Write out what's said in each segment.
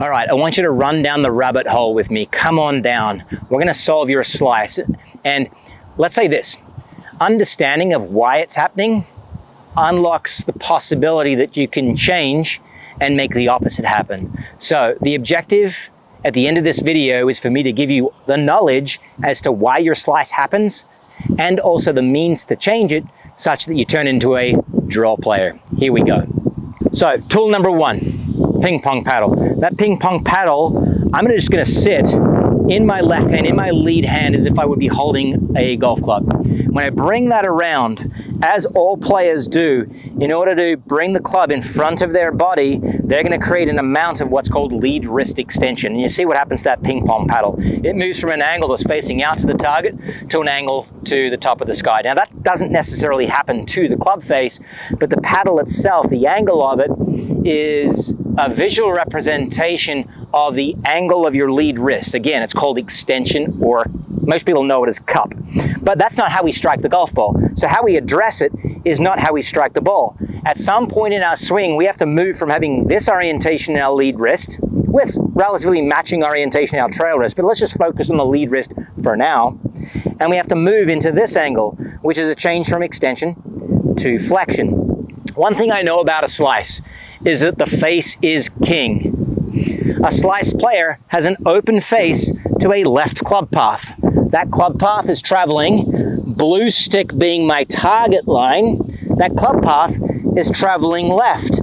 All right, I want you to run down the rabbit hole with me. Come on down. We're gonna solve your slice. And let's say this, understanding of why it's happening unlocks the possibility that you can change and make the opposite happen. So the objective at the end of this video is for me to give you the knowledge as to why your slice happens and also the means to change it such that you turn into a draw player. Here we go. So tool number one, ping pong paddle. That ping pong paddle, I'm just gonna sit in my left hand, in my lead hand, as if I would be holding a golf club. When I bring that around, as all players do, in order to bring the club in front of their body, they're gonna create an amount of what's called lead wrist extension. And you see what happens to that ping pong paddle. It moves from an angle that's facing out to the target to an angle to the top of the sky. Now that doesn't necessarily happen to the club face, but the paddle itself, the angle of it, is a visual representation of the angle of your lead wrist. Again, it's called extension, or most people know it as cup. But that's not how we strike the golf ball. So how we address it is not how we strike the ball. At some point in our swing, we have to move from having this orientation in our lead wrist with relatively matching orientation in our trail wrist, but let's just focus on the lead wrist for now. And we have to move into this angle, which is a change from extension to flexion. One thing I know about a slice is that the face is king. A slice player has an open face to a left club path. That club path is traveling, blue stick being my target line, that club path is traveling left.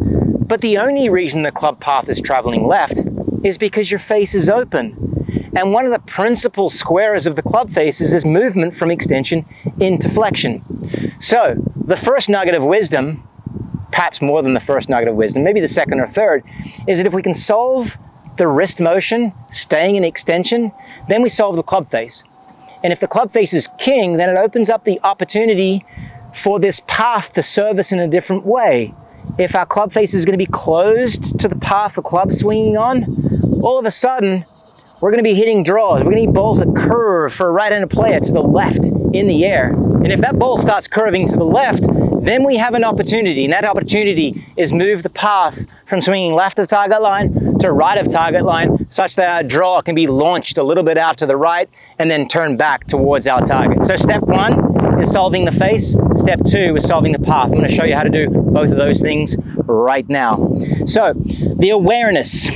But the only reason the club path is traveling left is because your face is open. And one of the principal squares of the club face is this movement from extension into flexion. So the first nugget of wisdom, perhaps more than the first nugget of wisdom, maybe the second or third, is that if we can solve the wrist motion staying in extension, then we solve the club face. And if the club face is king, then it opens up the opportunity for this path to serve us in a different way. If our club face is going to be closed to the path the club's swinging on, all of a sudden, we're going to be hitting draws. We're going to need balls that curve for a right-handed player to the left in the air. And if that ball starts curving to the left, then we have an opportunity, and that opportunity is move the path from swinging left of target line to right of target line, such that our draw can be launched a little bit out to the right and then turn back towards our target. So step one is solving the face. Step two is solving the path. I'm going to show you how to do both of those things right now. So the awareness.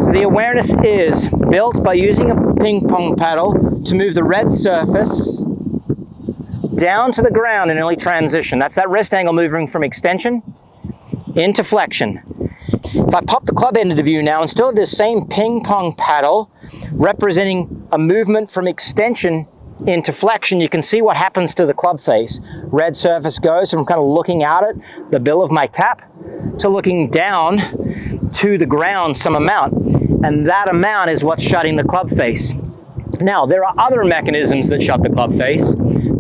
So the awareness is built by using a ping pong paddle to move the red surface down to the ground in early transition. That's that wrist angle moving from extension into flexion. If I pop the club end into view now and still have this same ping pong paddle representing a movement from extension into flexion, you can see what happens to the club face. Red surface goes from kind of looking out at the bill of my cap to looking down to the ground some amount. And that amount is what's shutting the club face. Now, there are other mechanisms that shut the club face,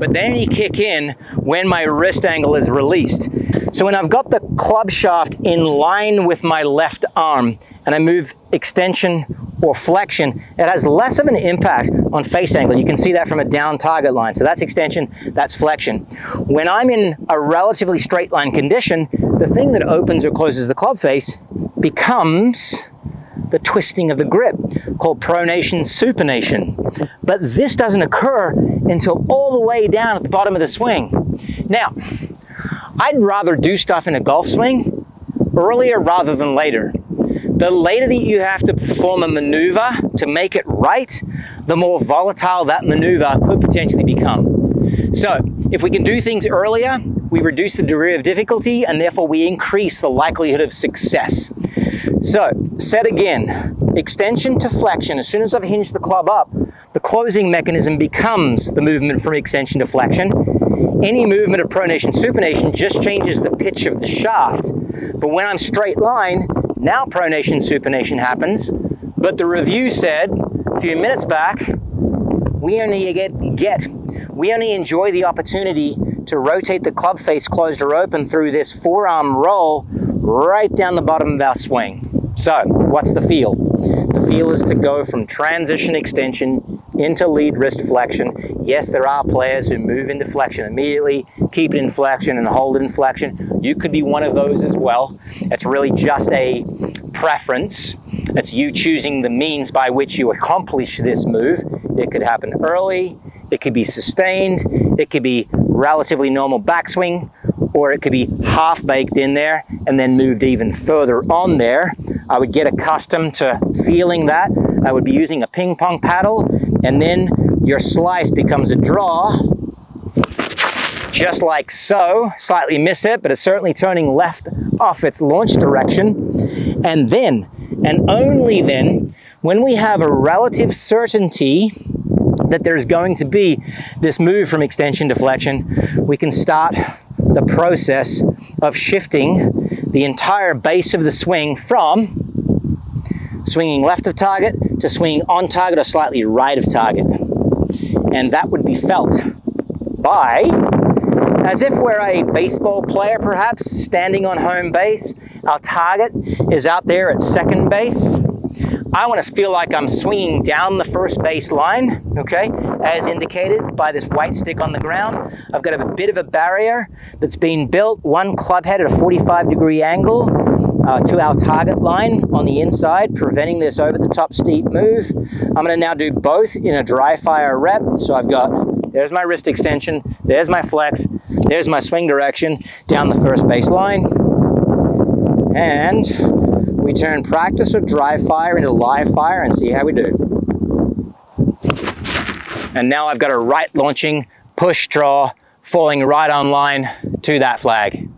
but they only kick in when my wrist angle is released. So when I've got the club shaft in line with my left arm and I move extension or flexion, it has less of an impact on face angle. You can see that from a down target line. So that's extension, that's flexion. When I'm in a relatively straight line condition, the thing that opens or closes the club face becomes the twisting of the grip, called pronation, supination. But this doesn't occur until all the way down at the bottom of the swing. Now, I'd rather do stuff in a golf swing earlier rather than later. The later that you have to perform a maneuver to make it right, the more volatile that maneuver could potentially become. So, if we can do things earlier, we reduce the degree of difficulty and therefore we increase the likelihood of success. So, said again, extension to flexion. As soon as I've hinged the club up, the closing mechanism becomes the movement from extension to flexion. Any movement of pronation, supination just changes the pitch of the shaft. But when I'm straight line, now pronation, supination happens. But the review said a few minutes back, we only enjoy the opportunity to rotate the club face closed or open through this forearm roll right down the bottom of our swing. So, what's the feel? The feel is to go from transition extension into lead wrist flexion. Yes, there are players who move into flexion immediately, keep it in flexion and hold it in flexion. You could be one of those as well. It's really just a preference. It's you choosing the means by which you accomplish this move. It could happen early, it could be sustained, it could be relatively normal backswing, or it could be half baked in there and then moved even further on there. I would get accustomed to feeling that. I would be using a ping pong paddle, and then your slice becomes a draw, just like so. Slightly miss it, but it's certainly turning left off its launch direction. And then, and only then, when we have a relative certainty that there's going to be this move from extension to flexion, we can start the process of shifting the entire base of the swing from swinging left of target to swinging on target or slightly right of target. And that would be felt by, as if we're a baseball player perhaps, standing on home base. Our target is out there at second base. I want to feel like I'm swinging down the first base line, okay, as indicated by this white stick on the ground. I've got a bit of a barrier that's been built, one club head at a 45-degree angle to our target line on the inside, preventing this over the top steep move. I'm going to now do both in a dry fire rep. So I've got, there's my wrist extension, there's my flex, there's my swing direction down the first base line. And we turn practice or dry fire into live fire and see how we do. And now I've got a right launching push draw, falling right on line to that flag.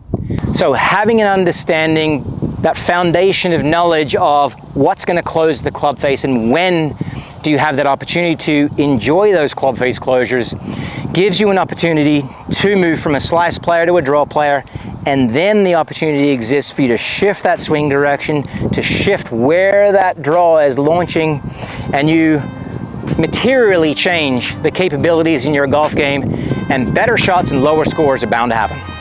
So having an understanding, that foundation of knowledge of what's going to close the club face and when do you have that opportunity to enjoy those club face closures, gives you an opportunity to move from a slice player to a draw player, and then the opportunity exists for you to shift that swing direction, to shift where that draw is launching, and you materially change the capabilities in your golf game, and better shots and lower scores are bound to happen.